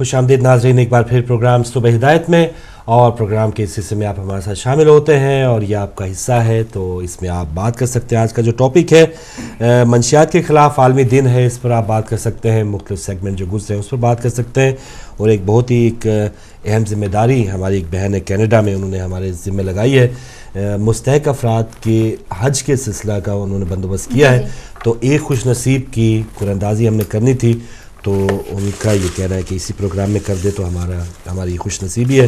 خوش آمدید ناظرین ایک بار پھر پروگرام صبح ہدایت میں، اور پروگرام کے اس حصے میں آپ ہمارے ساتھ شامل ہوتے ہیں اور یہ آپ کا حصہ ہے، تو اس میں آپ بات کر سکتے ہیں۔ آج کا جو ٹاپک ہے منشیات کے خلاف عالمی دن ہے، اس پر آپ بات کر سکتے ہیں، مختلف سیگمنٹ جو گزرے ہیں اس پر بات کر سکتے ہیں، اور ایک بہت ہی ایک اہم ذمہ داری ہماری ایک بہن ہے کینیڈا میں، انہوں نے ہمارے ذمہ لگائی ہے، مستحق افراد کے حج کے سلسلہ کا انہوں نے بندوبست کیا ہے، تو ایک خوش نصیب کی قرآن اندازی ہم نے کرنی تھی، تو ان کا یہ کہنا ہے کہ اسی پروگرام میں کر دے تو ہماری خوش نصیبی ہے۔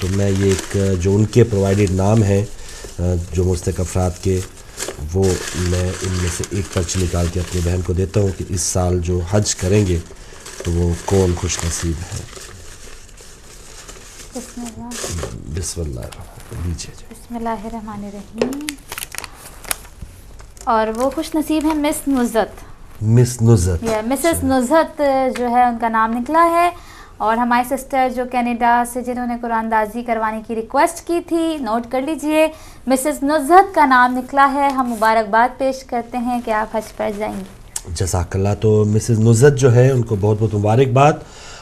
تو میں یہ ایک جو ان کے پرووائڈڈ نام ہیں جو مستحق افراد کے، وہ میں ان میں سے ایک پرچی نکال کے اپنی بہن کو دیتا ہوں کہ اس سال جو حج کریں گے تو وہ کون خوش نصیب ہے۔ بسم اللہ بسم اللہ الرحمن الرحیم۔ اور وہ خوش نصیب ہے مس نزہت، مسز نزہت جو ہے ان کا نام نکلا ہے، اور ہماری سسٹر جو کینیڈا سے جنہوں نے قرآن اندازی کروانے کی ریکویسٹ کی تھی، نوٹ کر لیجئے، مسز نزہت کا نام نکلا ہے۔ ہم مبارکباد پیش کرتے ہیں کہ آپ حج پر جائیں گی۔ جزاک اللہ۔ تو مسز نزہت جو ہے ان کو بہت بہت مبارکباد،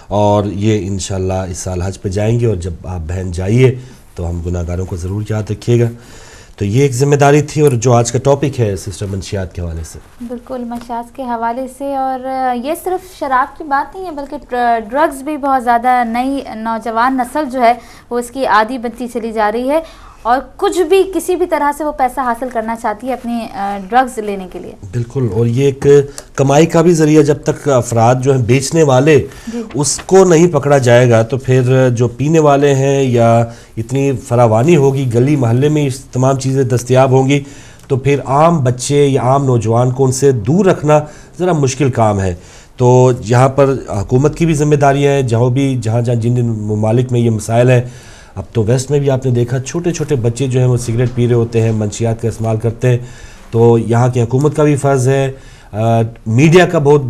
اور یہ انشاءاللہ اس سال حج پہ جائیں گے، اور جب آپ بہن جائیے تو ہم گناہ گاروں کو ضرور یاد رکھیے گا۔ تو یہ ایک ذمہ داری تھی، اور جو آج کا ٹاپک ہے سسٹر منشیات کے حوالے سے، بالکل منشیات کے حوالے سے، اور یہ صرف شراب کی بات نہیں ہے بلکہ ڈرگز بھی بہت زیادہ نئی نوجوان نسل جو ہے وہ اس کی عادی بنتی چلی جا رہی ہے، اور کچھ بھی کسی بھی طرح سے وہ پیسہ حاصل کرنا چاہتی ہے اپنی ڈرگز لینے کے لیے۔ بالکل، اور یہ ایک کمائی کا بھی ذریعہ، جب تک افراد جو ہیں بیچنے والے اس کو نہیں پکڑا جائے گا تو پھر جو پینے والے ہیں، یا اتنی فراوانی ہوگی گلی محلے میں اس تمام چیزیں دستیاب ہوں گی، تو پھر عام بچے یا عام نوجوان کو ان سے دور رکھنا ذرا مشکل کام ہے۔ تو یہاں پر حکومت کی بھی ذمہ داریاں ہیں، جہاں جن ممالک میں یہ مسائل ہیں۔ اب تو ویسٹ میں بھی آپ نے دیکھا چھوٹے چھوٹے بچے جو ہیں وہ سگریٹ پی رہے ہوتے ہیں، منشیات کا استعمال کرتے ہیں، تو یہاں کی حکومت کا بھی فرض ہے، میڈیا کا بہت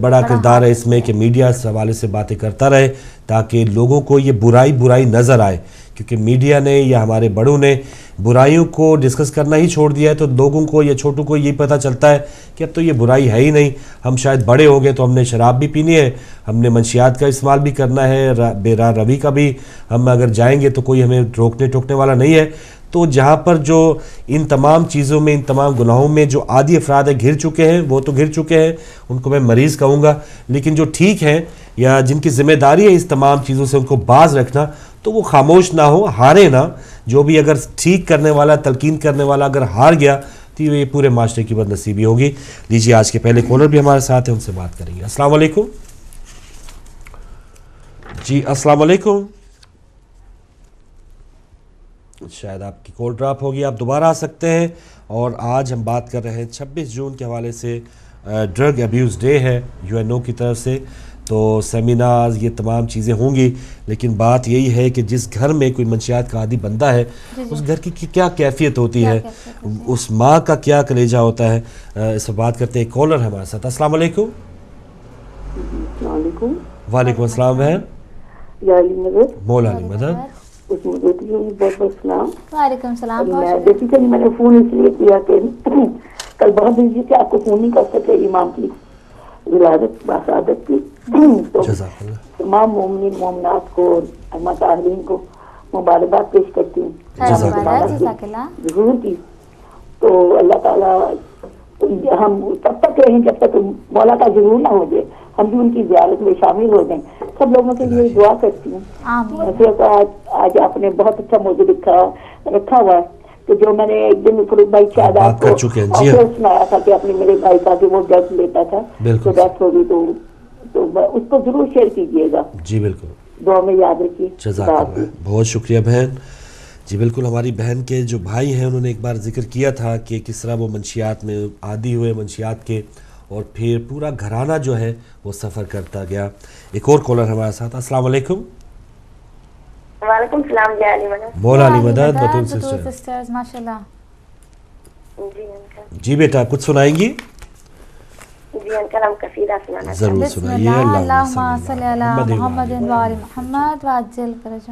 بڑا کردار ہے اس میں کہ میڈیا اس حوالے سے باتیں کرتا رہے تاکہ لوگوں کو یہ برائی نظر آئے، کیونکہ میڈیا نے یا ہمارے بڑوں نے برائیوں کو ڈسکس کرنا ہی چھوڑ دیا ہے، تو لوگوں کو یا چھوٹوں کو یہ پتہ چلتا ہے کہ اب تو یہ برائی ہے ہی نہیں، ہم شاید بڑے ہو گئے تو ہم نے شراب بھی پینی ہے، ہم نے منشیات کا استعمال بھی کرنا ہے، بے راہ روی کا بھی ہم اگر جائیں گے تو کوئی ہمیں ٹوکنے والا نہیں ہے۔ تو جہاں پر جو ان تمام چیزوں میں، ان تمام گناہوں میں جو عادی افراد ہیں گھر چکے ہیں، وہ تو گھر چکے ہیں، ان کو میں مریض کہوں گا، لیکن جو ٹھیک ہیں یا جن کی ذمہ داری ہے اس تمام چیزوں سے ان کو باز رکھنا، تو وہ خاموش نہ ہو، ہارے نہ۔ جو بھی اگر ٹھیک کرنے والا، تلقین کرنے والا اگر ہار گیا تو یہ پورے معاشرے کی بد نصیبی ہوگی۔ لیجیے آج کے پہلے کالر بھی ہمارے ساتھ ہیں، ان سے بات کریں گے۔ السلام علیکم جی، السلام علیکم۔ شاید آپ کی کال ڈراپ ہوگی، آپ دوبارہ آ سکتے ہیں۔ اور آج ہم بات کر رہے ہیں 26 جون کے حوالے سے، ڈرگ ابیوز ڈے ہے UNO کی طرف سے، تو سیمینارز یہ تمام چیزیں ہوں گی، لیکن بات یہی ہے کہ جس گھر میں کوئی منشیات کا عادی بندہ ہے اس گھر کی کیا کیفیت ہوتی ہے، اس ماں کا کیا کلیجہ ہوتا ہے۔ اس پر بات کرتے ہیں، ایک کالر ہمارے ساتھ۔ السلام علیکم۔ السلام علیکم۔ وعلیکم السلام بہن۔ مولا علی مدد۔ بہت بہت سلام۔ وعلیکم السلام۔ بیسیکلی میں نے فون اس لیے کیا کہ کل بہت بزی تھے، آپ کو فون نہیں کر سکے، امام کی ولادت باسعادت کی، تو تمام مومنین مومنات کو اور طاہرین کو مبارکباد پیش کرتی ہوں ضرور کی۔ تو اللہ تعالیٰ ہم تب تک رہیں جب تک مولا کا ضرور نہ ہو جائے، ہم بھی ان کی زیارت میں شامل ہو جائیں۔ سب لوگوں کے لیے دعا کرتی ہوں۔ آج آپ نے بہت اچھا موضوع رکھا ہوا ہے، تو جو میں نے ایک دن فروخ بھائی شاید آپ کو سنایا تھا کہ اپنے میرے بھائی کا کہ وہ ڈرگ لیتا تھا تو ڈیتھ ہوگی، تو اس کو ضرور شیئر کیجیے گا۔ جی بالکل، دعا میں یاد رکھیے۔ جزاک اللہ، بہت شکریہ بہن۔ جی بالکل، ہماری بہن کے جو بھائی ہیں انہوں نے ایک بار ذکر کیا تھا کہ کس طرح وہ منشیات میں عادی ہوئے، منشیات کے، اور پھر پورا گھرانہ جو ہے وہ سفر کرتا گیا۔ ایک اور کالر ہمارے ساتھ۔ السلام علیکم۔ وعلیکم السلام جی، علی مدد۔ مولا علی مدد، بطول سسٹرز ماشاءاللہ۔ جی بیٹا کچھ سنائیں گی؟ جی انکل، ہم قصیدہ سنانا ضرور سنائیے۔ اللہم صلی علی محمد و آل محمد وعجل فرجہ۔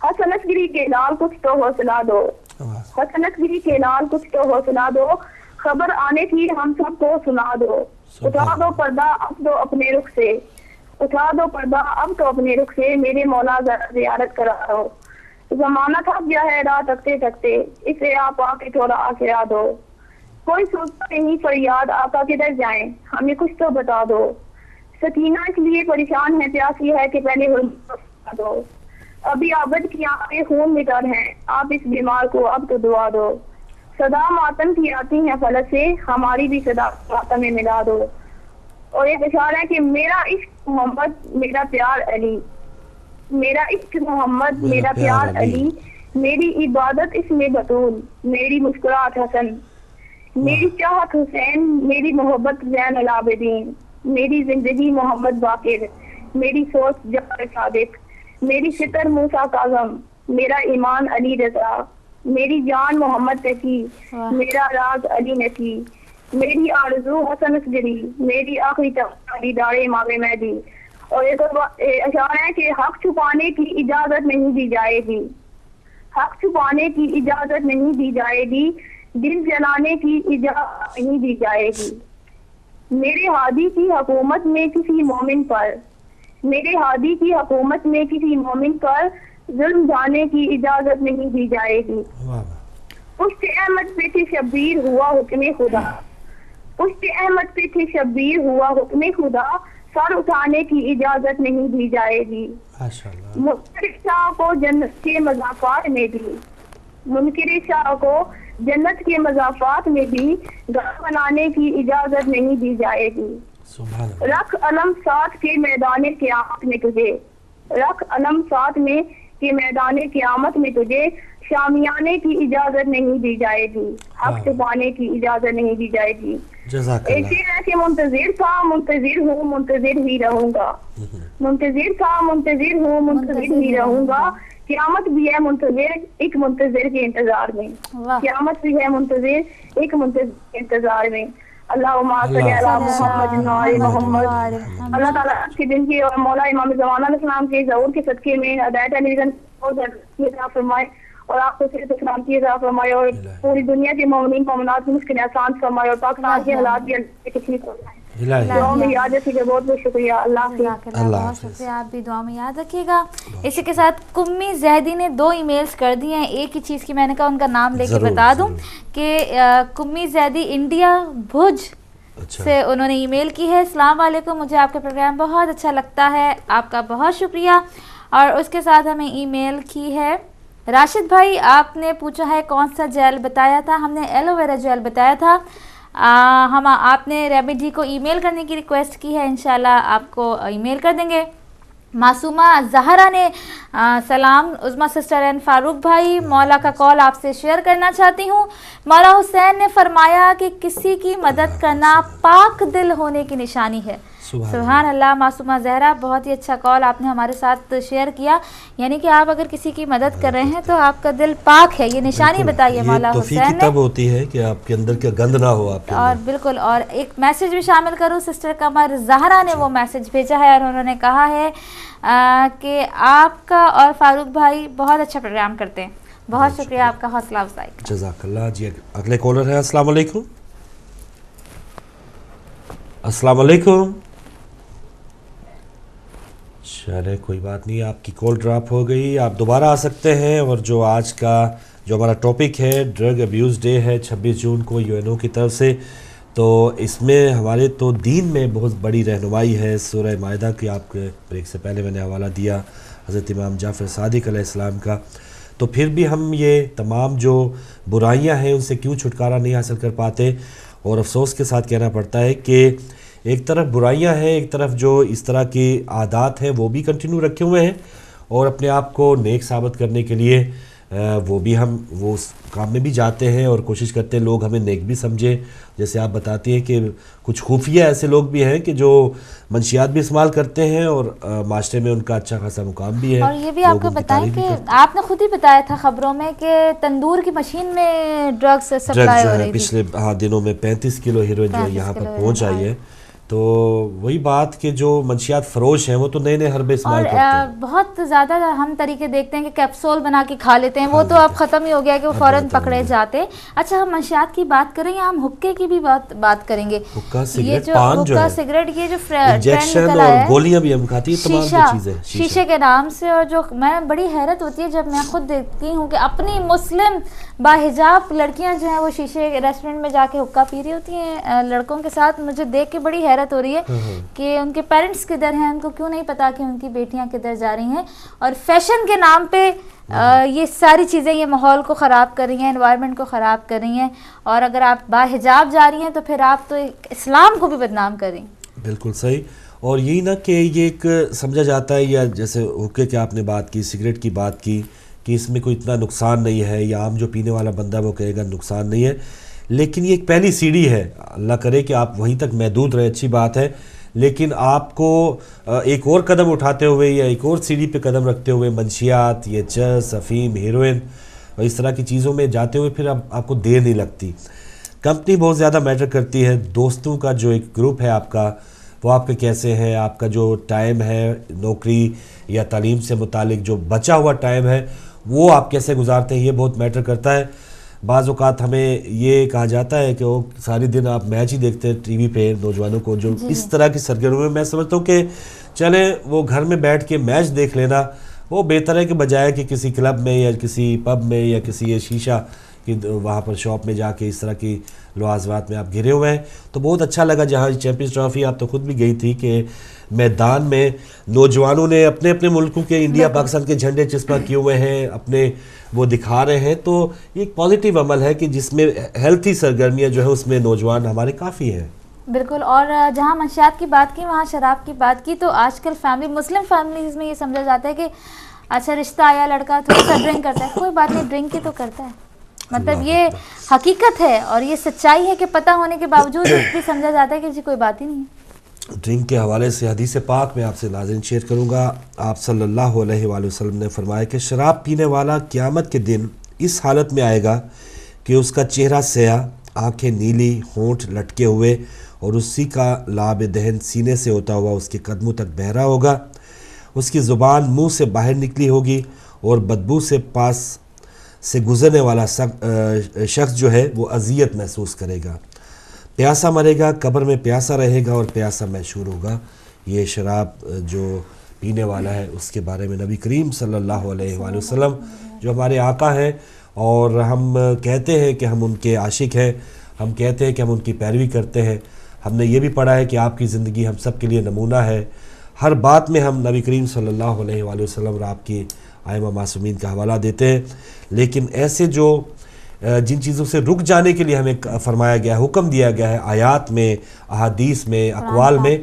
حسنت گری کے لال کچھ تو حوصلہ دو، حسنت گری کے لال کچھ تو حوصلہ دو، خبر آنے کی ہم سب کو سنا دو، اٹھا دو پردہ اب تو اپنے رخ سے، اٹھا دو پردہ اب تو اپنے رخ سے، میرے مولا ذرا زیارت کرا دو، زمانہ تھک گیا ہے راہ تکتے تکتے، اسے آپ آ کے تھوڑا آ کے آ دو، کوئی سوچتا نہیں فریاد آقا کدھر جائیں ہمیں کچھ تو بتا دو، سکینہ اس لیے پریشان ہے پیاسی ہے کہ پہلے بتا دو، ابھی عابد کی آنکھیں خون میں تر ہیں آپ اس بیمار کو اب تو دعا دو، صدا ماتم کی آتی ہیں فلک سے ہماری بھی صدا ماتم میں ملا دو، اور ایک اشارہ ہے کہ میرا عشق محمد میرا پیار علی، میرا عشق محمد میرا پیار علی، میری عبادت اس میں بطول، میری مسکراہٹ حسن، میری چاہت حسین، میری محبت زین العابدین، میری زندگی محمد باقر، میری سوچ جعفر صادق، میری فکر موسیٰ کاظم، میرا ایمان علی رضا، میری جان محمد تقی، میرا راز علی نقی، میری آرزو حسن اصغری، میری آخری علی دار امام مہدی، اور ایک اشارہ ہے کہ حق چھپانے کی اجازت نہیں دی جائے گی، حق چھپانے کی اجازت نہیں دی جائے گی، دل جلانے کی اجازت نہیں دی جائے گی، میرے ہادی کی حکومت میں کسی مومن پر، میرے ہادی کی حکومت میں کسی مومن پر ظلم ڈھانے کی اجازت نہیں دی جائے گی، پشت احمد پہ تھے شبیر ہوا حکم خدا، پشت احمد پہ تھے شبیر ہوا حکم خدا، سر اٹھانے کی اجازت نہیں دی جائے گی، منکر شاہ کو جنت کے مضافات میں بھی، منکر شاہ کو جنت کے مضافات میں بھی گھر بنانے کی اجازت نہیں دی جائے گی، رکھ علم ساتھ کے میدان قیامت میں تجھے، رکھ علم ساتھ میں کے میدان قیامت میں تجھے، شامیانے کی اجازت نہیں دی جائے گی، حق چھپانے کی اجازت نہیں دی جائے گی، ایسے ہے کہ منتظر تھا منتظر ہوں منتظر ہی رہوں گا، منتظر تھا منتظر ہوں منتظر ہی رہوں گا، قیامت بھی ہے منتظر ایک منتظر کے انتظار میں، قیامت بھی ہے منتظر ایک منتظر کے انتظار میں، اللہم صلی علی محمد و محمد، اللہ تعالیٰ کے دن کی اور مولا امام زمانہ علیہ السلام کے ظہور کے صدقے میں ہدایت علی عطا فرمائے، اور آپ کو صرف اسلام کی عطا فرمائے، اور پوری دنیا کے مومنین مومنات کی مشکلیں آسان فرمائے، اور پاکستان کے حالات بھی اللہ کی ٹھیک ہو جائیں۔ دعا میں یاد رکھیے گا، بہت بہت شکریہ، اللہ بہت شکریہ، آپ بھی دعا میں یاد رکھیے گا۔ اسی کے ساتھ کمی زیدی نے 2 ای میلز کر دی ہیں، ایک ہی چیز کی میں نے کہا ان کا نام لے کے بتا دوں کہ کمی زیدی انڈیا بھوج سے انہوں نے ای میل کی ہے، السلام علیکم، مجھے آپ کا پروگرام بہت اچھا لگتا ہے، آپ کا بہت شکریہ۔ اور اس کے ساتھ ہمیں ای میل کی ہے راشد بھائی، آپ نے پوچھا ہے کون سا جیل بتایا تھا، ہم نے ایلو ویرا جیل بتایا تھا، آپ نے ریمیڈی کو ای میل کرنے کی ریکویسٹ کی ہے، انشاءاللہ آپ کو ای میل کر دیں گے۔ معصومہ زہرا نے سلام عظمیٰ سسٹر اینڈ فاروق بھائی، مولا کا کال آپ سے شیئر کرنا چاہتی ہوں۔ مولا حسین نے فرمایا کہ کسی کی مدد کرنا پاک دل ہونے کی نشانی ہے، سبحان اللہ۔ معصومہ زہرا، بہت ہی اچھا کال آپ نے ہمارے ساتھ شیئر کیا، یعنی کہ آپ اگر کسی کی مدد کر رہے ہیں تو آپ کا دل پاک ہے، یہ نشانی بتائیے مولا حسین نے، تب ہوتی ہے کہ آپ کے اندر کیا گند نہ ہو آپ کے اور بالکل۔ اور ایک میسج بھی شامل کروں، سسٹر قمر زہرا نے وہ میسج بھیجا ہے اور انہوں نے کہا ہے کہ آپ کا اور فاروق بھائی بہت اچھا پروگرام کرتے ہیں، بہت شکریہ آپ کا حوصلہ افزائی کا، جزاک اللہ۔ جی اگلے کالر ہیں، السلام علیکم۔ السلام علیکم۔ چلے کوئی بات نہیں، آپ کی کال ڈراپ ہو گئی، آپ دوبارہ آ سکتے ہیں۔ اور جو آج کا جو ہمارا ٹاپک ہے ڈرگ ابیوز ڈے ہے 26 جون کو UN کی طرف سے، تو اس میں ہمارے تو دین میں بہت بڑی رہنمائی ہے۔ سورہ مائدہ کی آپ کے بریک سے پہلے میں نے حوالہ دیا حضرت امام جعفر صادق علیہ السلام کا، تو پھر بھی ہم یہ تمام جو برائیاں ہیں ان سے کیوں چھٹکارا نہیں حاصل کر پاتے، اور افسوس کے ساتھ کہنا پڑتا ہے کہ ایک طرف برائیاں ہیں، ایک طرف جو اس طرح کی عادات ہیں وہ بھی کنٹینیو رکھے ہوئے ہیں، اور اپنے آپ کو نیک ثابت کرنے کے لیے وہ بھی ہم وہ اس کام میں بھی جاتے ہیں اور کوشش کرتے ہیں لوگ ہمیں نیک بھی سمجھے۔ جیسے آپ بتاتی ہیں کہ کچھ خفیہ ایسے لوگ بھی ہیں کہ جو منشیات بھی استعمال کرتے ہیں اور معاشرے میں ان کا اچھا خاصا مقام بھی ہے۔ اور یہ بھی آپ کو بتائیں کہ آپ نے خود ہی بتایا تھا خبروں میں کہ تندور کی مشین میں ڈرگز سپلائی ہو رہی تھی، پچھلے دنوں میں 35 کلو ہیروئن جو یہاں پر پہنچ آئی ہے، تو وہی بات کہ جو منشیات فروش ہیں وہ تو نئے نئے حربے استعمال کرتے ہیں. بہت زیادہ ہم طریقے دیکھتے ہیں کہ کیپسول بنا کے کھا لیتے ہیں, وہ تو اب ختم ہی ہو گیا کہ وہ فوراً پکڑے جاتے. اچھا, ہم منشیات کی بات کریں یا ہم حقے کی بھی بات کریں گے؟ یہ جو حقہ سگریٹ, یہ جو انجیکشن اور گولیاں بھی ہم کھاتی ہیں, تمام چیزیں شیشے کے نام سے. اور جو میں بڑی حیرت ہوتی ہے جب میں خود دیکھتی ہوں کہ اپنی مسلم باحجاب لڑکیاں جو ہیں وہ شیشے ریسٹورنٹ میں جا کے حقہ پی رہی ہوتی ہیں لڑکوں کے ساتھ. مجھے دیکھ کے بڑی حیرت ہو رہی ہے کہ ان کے پیرنٹس کدھر ہیں, ان کو کیوں نہیں پتا کہ ان کی بیٹیاں کدھر جا رہی ہیں. اور فیشن کے نام پہ یہ ساری چیزیں یہ ماحول کو خراب کر رہی ہیں, انوائرمنٹ کو خراب کر رہی ہیں. اور اگر آپ باحجاب جا رہی ہیں تو پھر آپ تو اسلام کو بھی بدنام کر رہی ہیں. بالکل صحیح. اور یہی نا کہ یہ ایک سمجھا جاتا ہے, یا جیسے حقے کی آپ نے بات کی, سگریٹ کی بات کی, کہ اس میں کوئی اتنا نقصان نہیں ہے, یا عام جو پینے والا بندہ وہ کہے گا نقصان نہیں ہے. لیکن یہ ایک پہلی سیڑھی ہے, اللہ کرے کہ آپ وہیں تک محدود رہے, اچھی بات ہے. لیکن آپ کو ایک اور قدم اٹھاتے ہوئے یا ایک اور سیڑھی پہ قدم رکھتے ہوئے منشیات, یہ چرس, افیم, ہیروئن اور اس طرح کی چیزوں میں جاتے ہوئے پھر اب آپ کو دیر نہیں لگتی. کمپنی بہت زیادہ میٹر کرتی ہے. دوستوں کا جو ایک گروپ ہے آپ کا, وہ آپ کے کیسے ہیں, آپ کا جو ٹائم ہے نوکری یا تعلیم سے متعلق جو بچا ہوا ٹائم ہے وہ آپ کیسے گزارتے ہیں, یہ بہت میٹر کرتا ہے. بعض اوقات ہمیں یہ کہا جاتا ہے کہ وہ سارے دن آپ میچ ہی دیکھتے ہیں ٹی وی پہ, نوجوانوں کو جو اس طرح کی سرگرمیوں میں, میں سمجھتا ہوں کہ چلیں وہ گھر میں بیٹھ کے میچ دیکھ لینا وہ بہتر ہے کہ بجائے کہ کسی کلب میں یا کسی پب میں یا کسی شیشہ کی وہاں پر شاپ میں جا کے اس طرح کی لوازمات میں آپ گھرے ہوئے ہیں. تو بہت اچھا لگا جہاں چیمپئنز ٹرافی آپ تو خود بھی گئی تھی کہ میدان میں نوجوانوں نے اپنے اپنے ملکوں کے, انڈیا پاکستان کے جھنڈے چسپاں کیے ہوئے ہیں, اپنے وہ دکھا رہے ہیں. تو یہ ایک پازیٹیو عمل ہے کہ جس میں ہیلتھی سرگرمیاں جو ہے اس میں نوجوان ہمارے کافی ہیں. بالکل. اور جہاں منشیات کی بات کی وہاں شراب کی بات کی, تو آج کل فیملی, مسلم فیملیز میں یہ سمجھا جاتا ہے کہ اچھا رشتہ آیا, لڑکا تھوڑا سا ڈرنک کرتا ہے. کوئی بات نہیں, ڈرنک ہی تو کرتا ہے. مطلب یہ حقیقت ہے اور یہ سچائی ہے کہ پتہ ہونے کے باوجود بھی سمجھا جاتا ہے کہ جی کوئی بات ہی نہیں ہے. ڈرنک کے حوالے سے حدیث پاک میں آپ سے ناظرین شیئر کروں گا. آپ صلی اللہ علیہ وآلہ وسلم نے فرمایا کہ شراب پینے والا قیامت کے دن اس حالت میں آئے گا کہ اس کا چہرہ سیاہ, آنکھیں نیلی, ہونٹ لٹکے ہوئے, اور اسی کا لعاب دہن سینے سے ہوتا ہوا اس کے قدموں تک بہہ رہا ہوگا. اس کی زبان منہ سے باہر نکلی ہوگی اور بدبو سے پاس سے گزرنے والا شخص جو ہے وہ اذیت محسوس کرے گا. پیاسا مرے گا, قبر میں پیاسا رہے گا اور پیاسا محشور ہوگا. یہ شراب جو پینے والا ہے اس کے بارے میں نبی کریم صلی اللہ علیہ وآلہ وسلم جو ہمارے آقا ہیں, اور ہم کہتے ہیں کہ ہم ان کے عاشق ہیں, ہم کہتے ہیں کہ ہم ان کی پیروی کرتے ہیں. ہم نے یہ بھی پڑھا ہے کہ آپ کی زندگی ہم سب کے لیے نمونہ ہے. ہر بات میں ہم نبی کریم صلی اللہ علیہ وآلہ وسلم اور آپ کی ائمہ معصومین کا حوالہ دیتے ہیں. لیکن ایسے جو جن چیزوں سے رک جانے کے لیے ہمیں فرمایا گیا ہے, حکم دیا گیا ہے آیات میں, احادیث میں, اقوال میں,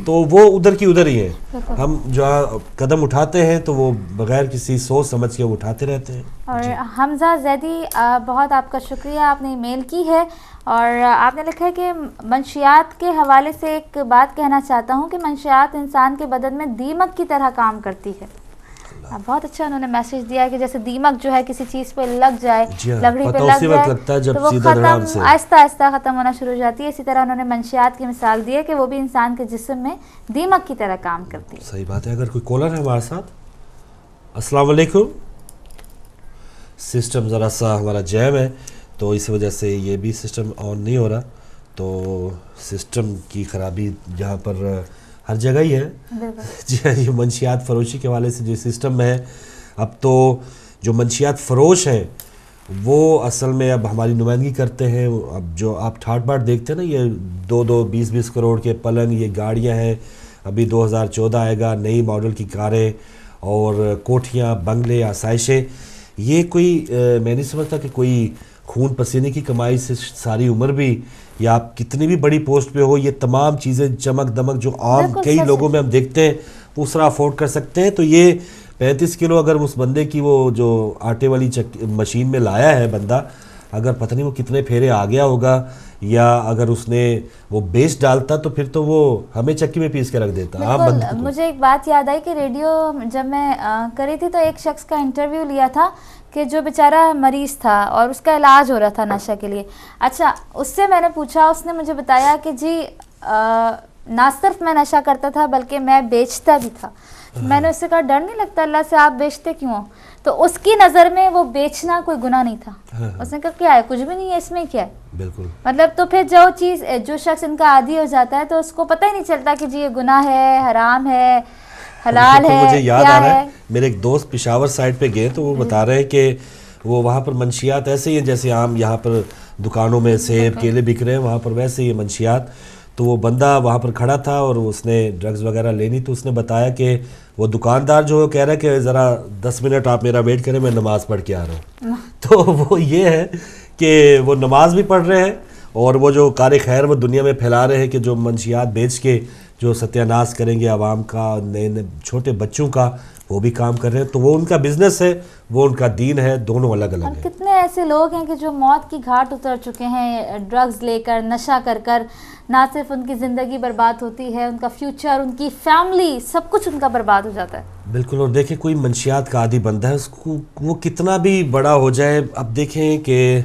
تو وہ ادھر کی ادھر ہی ہیں. ہم جو قدم اٹھاتے ہیں تو وہ بغیر کسی سوچ سمجھ کے وہ اٹھاتے رہتے ہیں. اور حمزہ زیدی, بہت آپ کا شکریہ, آپ نے ای میل کی ہے اور آپ نے لکھا ہے کہ منشیات کے حوالے سے ایک بات کہنا چاہتا ہوں کہ منشیات انسان کے بدن میں دیمک کی طرح کام کرتی ہے. بہت اچھا انہوں نے میسج دیا ہے کہ جیسے دیمک جو ہے کسی چیز پہ لگ جائے, لکڑی پہ لگ جائے تو وہ ختم آہستہ آہستہ ختم ہونا شروع ہو جاتی ہے. اسی طرح انہوں نے منشیات کی مثال دی ہے کہ وہ بھی انسان کے جسم میں دیمک کی طرح کام کرتی ہے. صحیح بات ہے. اگر کوئی کالر ہے ہمارے ساتھ. السلام علیکم. سسٹم ذرا سا ہمارا جیم ہے تو اس وجہ سے یہ بھی سسٹم آن نہیں ہو رہا. تو سسٹم کی خرابی جہاں پر ہر جگہ ہی ہے. جی ہاں, یہ منشیات فروشی کے حوالے سے جو سسٹم ہے, اب تو جو منشیات فروش ہیں وہ اصل میں اب ہماری نمائندگی کرتے ہیں. اب جو آپ ٹھاٹ باٹ دیکھتے ہیں نا, یہ 20 کروڑ کے پلنگ, یہ گاڑیاں ہیں, ابھی 2014 آئے گا, نئی ماڈل کی کاریں اور کوٹھیاں, بنگلے, آسائشیں. یہ کوئی میں نہیں سمجھتا کہ کوئی خون پسینے کی کمائی سے ساری عمر بھی, یا آپ کتنی بھی بڑی پوسٹ پہ ہو, یہ تمام چیزیں چمک دمک جو عام کئی لوگوں میں ہم دیکھتے ہیں وہ اس طرح افورڈ کر سکتے ہیں. تو یہ 35 کلو اگر اس بندے کی وہ جو آٹے والی مشین میں لایا ہے بندہ, اگر پتہ نہیں وہ کتنے پھیرے آ گیا ہوگا, یا اگر اس نے وہ بیس ڈالتا تو پھر تو وہ ہمیں چکی میں پیس کے رکھ دیتا. مجھے ایک بات یاد آئی کہ ریڈیو جب میں کری تھی تو ایک شخص کا انٹرویو لیا تھا کہ جو بیچارہ مریض تھا اور اس کا علاج ہو رہا تھا نشہ کے لیے. اچھا, اس سے میں نے پوچھا, اس نے مجھے بتایا کہ جی نہ صرف میں نشہ کرتا تھا بلکہ میں بیچتا بھی تھا. میں نے اس سے کہا ڈر نہیں لگتا اللہ سے, آپ بیچتے کیوں ہو؟ تو اس کی نظر میں وہ بیچنا کوئی گناہ نہیں تھا. اس نے کہا کیا ہے, کچھ بھی نہیں ہے اس میں, کیا ہے. بالکل. مطلب تو پھر جو شخص ان کا عادی ہو جاتا ہے تو اس کو پتہ ہی نہیں چلتا کہ جی یہ گناہ ہے, حرام ہے, حلال ہے, مجھے یاد کیا آ رہا ہے. ہے میرے ایک دوست پشاور سائڈ پہ گئے تو وہ بتا رہے ہیں کہ وہ وہاں پر منشیات ایسے ہی ہیں جیسے عام یہاں پر دکانوں میں سیب کیلے بک رہے ہیں, وہاں پر ویسے ہی منشیات. تو وہ بندہ وہاں پر کھڑا تھا اور اس نے ڈرگز وغیرہ لینی, تو اس نے بتایا کہ وہ دکاندار جو کہہ رہا ہے کہ ذرا 10 منٹ آپ میرا ویٹ کریں, میں نماز پڑھ کے آ رہا ہوں. تو وہ یہ ہے کہ وہ نماز بھی پڑھ رہے ہیں اور وہ جو کار خیر وہ دنیا میں پھیلا رہے ہیں کہ جو منشیات بیچ کے جو ستیہ ناش کریں گے عوام کا, نئے نئے چھوٹے بچوں کا, وہ بھی کام کر رہے ہیں. تو وہ ان کا بزنس ہے, وہ ان کا دین ہے, دونوں الگ الگ ہیں. کتنے ایسے لوگ ہیں کہ جو موت کی گھاٹ اتر چکے ہیں ڈرگز لے کر, نشہ کر کر. نہ صرف ان کی زندگی برباد ہوتی ہے, ان کا فیوچر, ان کی فیملی, سب کچھ ان کا برباد ہو جاتا ہے. بالکل. اور دیکھیں کوئی منشیات کا عادی بندہ ہے, اس کو وہ کتنا بھی بڑا ہو جائے, اب دیکھیں کہ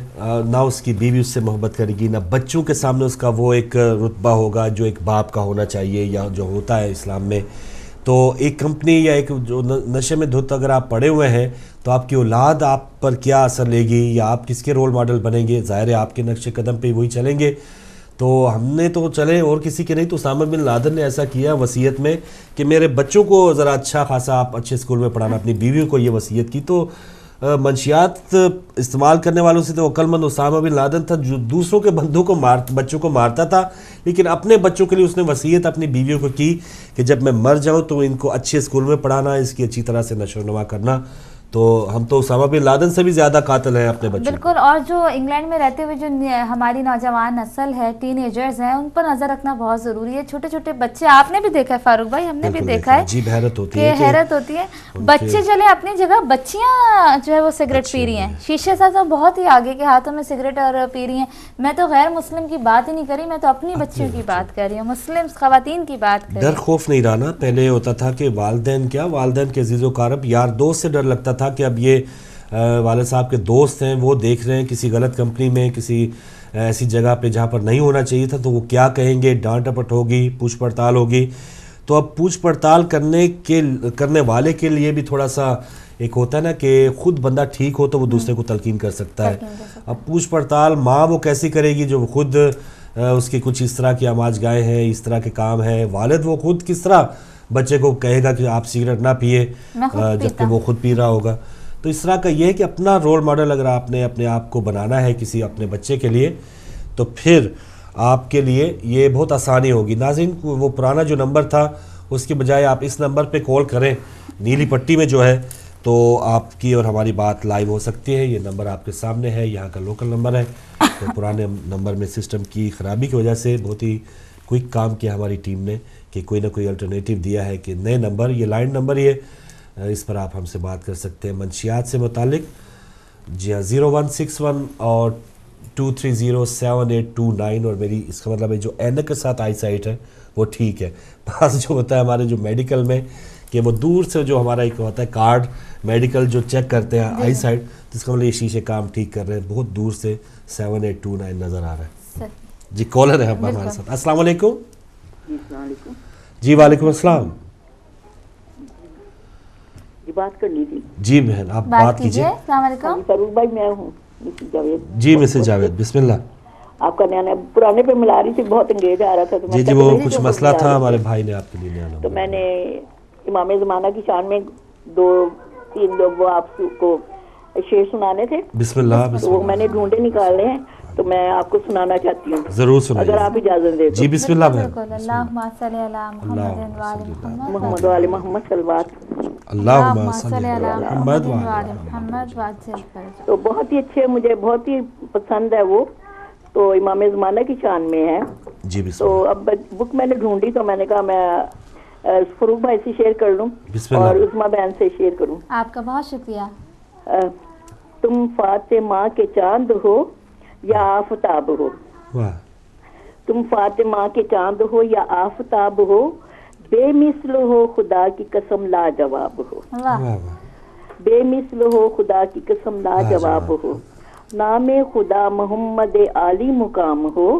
نہ اس کی بیوی اس سے محبت کرے گی, نہ بچوں کے سامنے اس کا وہ ایک رتبہ ہوگا جو ایک باپ کا ہونا چاہیے یا جو ہوتا ہے اسلام میں. تو ایک کمپنی یا ایک جو نشے میں دھت اگر آپ پڑے ہوئے ہیں تو آپ کی اولاد آپ پر کیا اثر لے گی یا آپ کس کے رول ماڈل بنیں گے؟ ظاہر ہے آپ کے نقش قدم پہ وہی چلیں گے. تو ہم نے تو چلے اور کسی کے نہیں, تو اسامہ بن لادن نے ایسا کیا وصیت میں کہ میرے بچوں کو ذرا اچھا خاصا آپ اچھے اسکول میں پڑھانا, اپنی بیویوں کو یہ وصیت کی. تو منشیات استعمال کرنے والوں سے تو عقل مند اسامہ بن لادن تھا جو دوسروں کے بچوں کو مارتا تھا, لیکن اپنے بچوں کے لیے اس نے وصیت اپنی بیویوں کو کی کہ جب میں مر جاؤں تو ان کو اچھے اسکول میں پڑھانا, اس کی اچھی طرح سے نشو و نما کرنا. تو ہم تو اسامہ بن لادن سے بھی زیادہ قاتل ہیں اپنے بچوں. بالکل. اور جو انگلینڈ میں رہتے ہوئے جو ہماری نوجوان نسل ہے, ٹین ایجرز ہیں, ان پر نظر رکھنا بہت ضروری ہے. چھوٹے چھوٹے بچے, آپ نے بھی دیکھا ہے فاروق بھائی, ہم نے بھی دیکھا ہے, جی حیرت ہوتی ہے, حیرت ہوتی ہے. بچے چلے اپنی جگہ, بچیاں جو ہے وہ سگریٹ پی رہی ہیں, شیشے سے تو بہت ہی آگے کے ہاتھوں میں سگریٹ اور پی رہی ہیں. میں تو غیر مسلم کی بات ہی نہیں کری, میں تو اپنی بچیوں کی بات کر رہی ہوں, مسلم خواتین کی بات کر رہی ہوں. ڈر خوف نہیں رہا نا. پہلے ہوتا تھا کہ والدین کے عزیز و اقارب, یار دوست سے ڈر لگتا تھا کہ اب یہ والد صاحب کے دوست ہیں, وہ دیکھ رہے ہیں کسی غلط کمپنی میں, کسی ایسی جگہ پہ جہاں پر نہیں ہونا چاہیے تھا, تو وہ کیا کہیں گے, ڈانٹ ڈپٹ ہوگی, پوچھ پڑتال ہوگی. تو اب پوچھ پڑتال کرنے والے کے لیے بھی تھوڑا سا ایک ہوتا ہے نا کہ خود بندہ ٹھیک ہو تو وہ دوسرے کو تلقین کر سکتا ہے. اب پوچھ پڑتال ماں وہ کیسی کرے گی جو خود اس کی کچھ اس طرح کی آماج گائے ہیں, اس طرح کے کام ہیں. والد وہ خود کس طرح بچے کو کہے گا کہ آپ سگریٹ نہ پیے جبکہ وہ خود پی رہا ہوگا. تو اس طرح کا یہ ہے کہ اپنا رول ماڈل اگر آپ نے اپنے آپ کو بنانا ہے کسی اپنے بچے کے لیے تو پھر آپ کے لیے یہ بہت آسانی ہوگی. ناظرین, وہ پرانا جو نمبر تھا اس کے بجائے آپ اس نمبر پہ کال کریں, نیلی پٹی میں جو ہے, تو آپ کی اور ہماری بات لائیو ہو سکتی ہے. یہ نمبر آپ کے سامنے ہے, یہاں کا لوکل نمبر ہے. تو پرانے نمبر میں سسٹم کی خرابی کی وجہ سے بہت ہی کوئک کام کیا ہماری ٹیم نے کہ کوئی نہ کوئی الٹرنیٹیو دیا ہے کہ نئے نمبر, یہ لائن نمبر ہی ہے, اس پر آپ ہم سے بات کر سکتے ہیں منشیات سے متعلق. جی ہاں, 0161 اور 2307829. اور میری اس کا مطلب ہے جو اینک کے ساتھ آئی سائٹ ہے وہ ٹھیک ہے. بعض جو ہوتا ہے ہمارے جو میڈیکل میں کہ وہ دور سے جو ہمارا ایک ہوتا ہے کارڈ میڈیکل جو چیک کرتے ہیں آئی سائٹ, جس کا مطلب یہ شیشے کام ٹھیک کر رہے ہیں, بہت دور سے 7829 نظر آ رہا ہے. جی کالر ہے ہمارے ساتھ. السلام علیکم. جی وعلیکم السلام. بات کرنی تھی. جی بہن آپ بات کیجیے. السلام علیکم. فاروق بھائی میں ہوں مسز جاوید. جی مسز جاوید بسم اللہ. آپ کا نیا پرانے پہ ملا رہی تھی, بہت انگیج آ رہا تھا. جی جی وہ کچھ مسئلہ تھا, ہمارے بھائی نے آپ کے لیے نیا. تو میں نے امام زمانہ کی شان میں 2-3 لوگ وہ آپ کو شعر سنانے تھے. بسم اللہ. تو وہ میں نے ڈھونڈے نکالے ہیں, تو میں آپ کو سنانا چاہتی ہوں. ضرور سنائیے اگر آپ اجازت دیں. جی بسم اللہ بہن. اللہم صلی علی محمد محمد و آل محمد صلوات. اللہم صلی علی محمد و آل محمد. تو بہت ہی اچھے, مجھے بہت ہی پسند ہے وہ, تو امام زمانہ کی شان میں ہے. جی بسم تو اب بک میں نے ڈھونڈی تو میں نے کہا میں فروغ بھائی سے شیئر کر لوں اور عظمیٰ بہن سے شیئر کروں. آپ کا بہت شکریہ. تم فاطمہ کے چاند ہو یا آفتاب ہو, تم فاطمہ کے چاند ہو یا آفتاب ہو, بے مثل ہو خدا کی قسم لاجواب ہو, بے مثل ہو خدا کی قسم لاجواب ہو. نام خدا محمد عالی مقام ہو,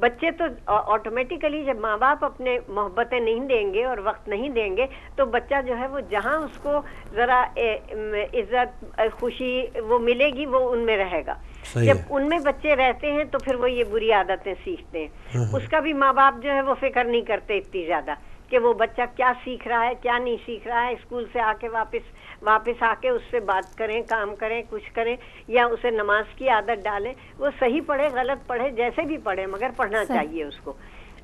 بچے تو آٹومیٹیکلی جب ماں باپ اپنے محبتیں نہیں دیں گے اور وقت نہیں دیں گے تو بچہ جو ہے وہ جہاں اس کو ذرا عزت خوشی وہ ملے گی وہ ان میں رہے گا. جب ان میں بچے رہتے ہیں تو پھر وہ یہ بری عادتیں سیکھتے ہیں. اس کا بھی ماں باپ جو ہے وہ فکر نہیں کرتے اتنی زیادہ کہ وہ بچہ کیا سیکھ رہا ہے کیا نہیں سیکھ رہا ہے. اسکول سے آ کے واپس آ کے اس سے بات کریں, کام کریں, کچھ کریں, یا اسے نماز کی عادت ڈالیں. وہ صحیح پڑھے غلط پڑھے جیسے بھی پڑھے مگر پڑھنا چاہیے اس کو.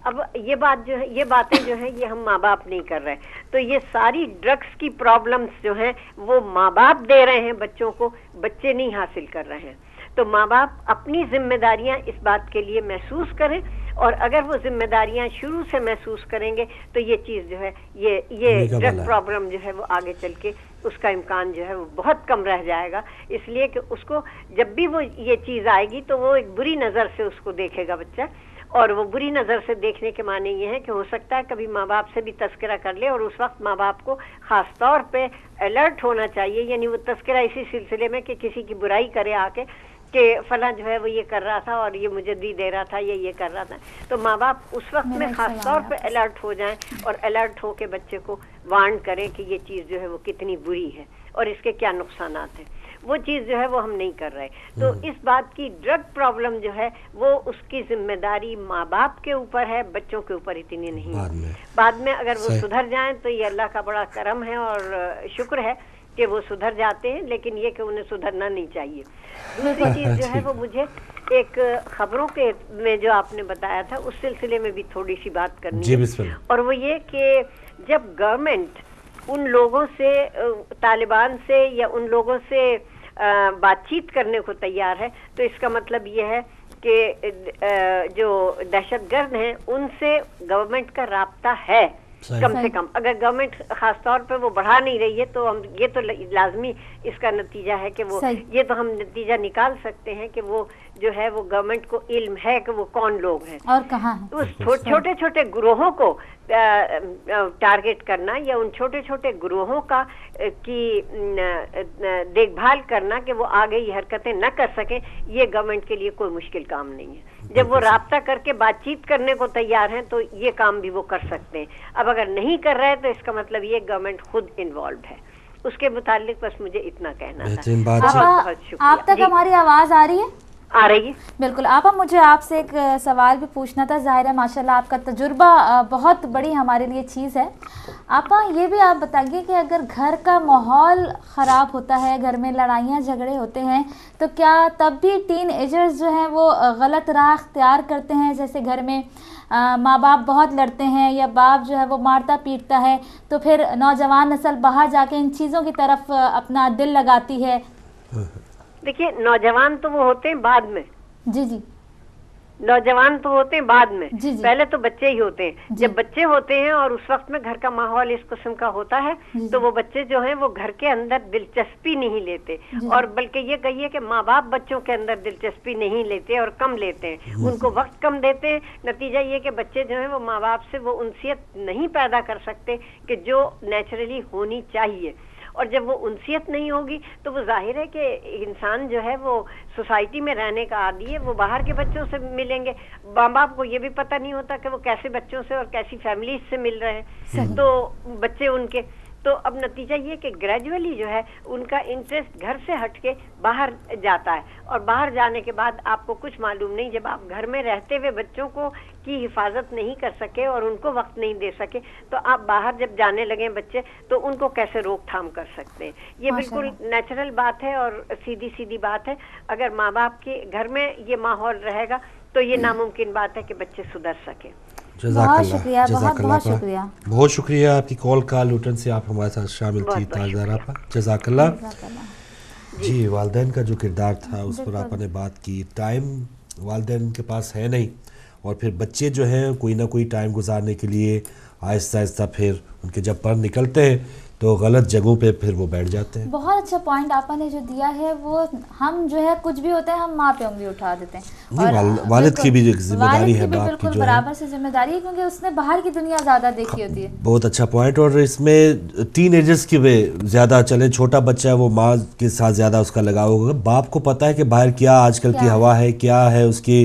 اب یہ بات جو ہے یہ باتیں جو ہیں یہ ہم ماں باپ نہیں کر رہے. تو یہ ساری ڈرگس کی پرابلمز جو ہیں وہ ماں باپ دے رہے ہیں بچوں کو, بچے نہیں حاصل کر رہے ہیں. تو ماں باپ اپنی ذمہ داریاں اس بات کے لیے محسوس کریں, اور اگر وہ ذمہ داریاں شروع سے محسوس کریں گے تو یہ چیز جو ہے یہ ڈرگ پرابلم جو ہے وہ آگے چل کے اس کا امکان جو ہے وہ بہت کم رہ جائے گا. اس لیے کہ اس کو جب بھی وہ یہ چیز آئے گی تو وہ ایک بری نظر سے اس کو دیکھے گا بچہ, اور وہ بری نظر سے دیکھنے کے معنی یہ ہے کہ ہو سکتا ہے کبھی ماں باپ سے بھی تذکرہ کر لے, اور اس وقت ماں باپ کو خاص طور پہ الرٹ ہونا چاہیے. یعنی وہ تذکرہ اسی سلسلے میں کہ کسی کی برائی کرے آ کے کہ فلاں جو ہے وہ یہ کر رہا تھا اور یہ مجھے دے رہا تھا, یہ کر رہا تھا. تو ماں باپ اس وقت میں خاص طور پہ الرٹ ہو جائیں اور الرٹ ہو کے بچے کو وارن کریں کہ یہ چیز جو ہے وہ کتنی بری ہے اور اس کے کیا نقصانات ہیں. وہ چیز جو ہے وہ ہم نہیں کر رہے. تو اس بات کی ڈرگ پرابلم جو ہے وہ اس کی ذمہ داری ماں باپ کے اوپر ہے, بچوں کے اوپر اتنی نہیں. بعد میں اگر وہ سدھر جائیں تو یہ اللہ کا بڑا کرم ہے اور شکر ہے کہ وہ سدھر جاتے ہیں, لیکن یہ کہ انہیں سدھرنا نہیں چاہیے. دوسری چیز جو ہے وہ مجھے ایک خبروں کے میں جو آپ نے بتایا تھا اس سلسلے میں بھی تھوڑی سی بات کرنی ہے, اور وہ یہ کہ جب گورنمنٹ ان لوگوں سے, طالبان سے یا ان لوگوں سے بات چیت کرنے کو تیار ہے تو اس کا مطلب یہ ہے کہ جو دہشت گرد ہیں ان سے گورنمنٹ کا رابطہ ہے کم سے کم. اگر گورنمنٹ خاص طور پہ وہ بڑھا نہیں رہی ہے تو ہم یہ تو لازمی اس کا نتیجہ ہے کہ وہ یہ تو ہم نتیجہ نکال سکتے ہیں کہ وہ جو ہے وہ گورنمنٹ کو علم ہے کہ وہ کون لوگ ہیں اور کہاں ہیں. اس چھوٹے چھوٹے گروہوں کو ٹارگٹ کرنا یا ان چھوٹے چھوٹے گروہوں کا کی دیکھ بھال کرنا کہ وہ آگے یہ حرکتیں نہ کر سکیں, یہ گورنمنٹ کے لیے کوئی مشکل کام نہیں ہے. جب وہ رابطہ کر کے بات چیت کرنے کو تیار ہیں تو یہ کام بھی وہ کر سکتے ہیں. اب اگر نہیں کر رہے تو اس کا مطلب یہ گورنمنٹ خود انوالوڈ ہے. اس کے متعلق بس مجھے اتنا کہنا تھا. آپ تک ہماری آواز آ رہی ہے؟ آ رہی ہے بالکل. آپا مجھے آپ سے ایک سوال بھی پوچھنا تھا. ظاہر ہے ماشاءاللہ آپ کا تجربہ بہت بڑی ہمارے لیے چیز ہے. آپا یہ بھی آپ بتائیے کہ اگر گھر کا ماحول خراب ہوتا ہے, گھر میں لڑائیاں جھگڑے ہوتے ہیں, تو کیا تب بھی ٹین ایجرز جو ہیں وہ غلط راہ اختیار کرتے ہیں؟ جیسے گھر میں ماں باپ بہت لڑتے ہیں یا باپ جو ہے وہ مارتا پیٹتا ہے, تو پھر نوجوان نسل باہر جا کے ان چیزوں کی طرف اپنا دل لگاتی ہے. دیکھیے نوجوان تو وہ ہوتے ہیں بعد میں. جی نوجوان تو ہوتے ہیں بعد میں. پہلے تو بچے ہی ہوتے ہیں. جب بچے ہوتے ہیں اور اس وقت میں گھر کا ماحول اس قسم کا ہوتا ہے تو وہ بچے جو ہیں وہ گھر کے اندر دلچسپی نہیں لیتے, اور بلکہ یہ کہیے کہ ماں باپ بچوں کے اندر دلچسپی نہیں لیتے اور کم لیتے ہیں, ان کو وقت کم دیتے ہیں. نتیجہ یہ کہ بچے جو ہیں وہ ماں باپ سے وہ انسیت نہیں پیدا کر سکتے کہ جو نیچرلی ہونی چاہیے. اور جب وہ انسیت نہیں ہوگی تو وہ ظاہر ہے کہ انسان جو ہے وہ سوسائٹی میں رہنے کا عادی ہے, وہ باہر کے بچوں سے ملیں گے. ماں باپ کو یہ بھی پتہ نہیں ہوتا کہ وہ کیسے بچوں سے اور کیسی فیملیز سے مل رہے ہیں, تو بچے ان کے تو اب نتیجہ یہ کہ گریجولی جو ہے ان کا انٹرسٹ گھر سے ہٹ کے باہر جاتا ہے, اور باہر جانے کے بعد آپ کو کچھ معلوم نہیں, جب آپ گھر میں رہتے ہوئے بچوں کو کی حفاظت نہیں کر سکے اور ان کو وقت نہیں دے سکے تو آپ باہر جب جانے لگے بچے تو ان کو کیسے روک تھام کر سکتے ہیں. یہ بالکل نیچرل بات ہے اور سیدھی بات ہے. اگر ماں باپ کے گھر میں یہ ماحول رہے گا تو یہ ناممکن بات ہے کہ بچے سدھر سکیں. بہت شکریہ, بہت شکریہ. بہت شکریہ آپ کی کال کا لوٹن سے آپ ہمارے ساتھ شامل تھی. تاجدار آپا جزاک اللہ. جی والدین کا جو کردار تھا اس پر آپ نے بات کی. ٹائم والدین کے پاس ہے نہیں, اور پھر بچے جو ہیں کوئی نہ کوئی ٹائم گزارنے کے لیے آہستہ آہستہ پھر ان کے جب پر نکلتے ہیں تو غلط جگہوں پہ پھر وہ بیٹھ جاتے ہیں. بہت اچھا پوائنٹ آپ نے جو دیا ہے, وہ ہم جو ہے کچھ بھی ہوتا ہے ہم ماں پہ انگلی اٹھا دیتے ہیں. والد کی بھی ذمہ داری ہے, باپ کی بالکل برابر سے ذمہ داری ہے, کیونکہ اس نے باہر کی دنیا زیادہ دیکھی ہوتی ہے. بہت اچھا پوائنٹ. اور اس میں ٹین ایجرز کی زیادہ چلے, چھوٹا بچہ ہے وہ ماں کے ساتھ زیادہ اس کا لگاؤ ہوگا. باپ کو پتہ ہے کہ باہر کیا آج کل کی ہوا ہے, کیا ہے اس کی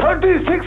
36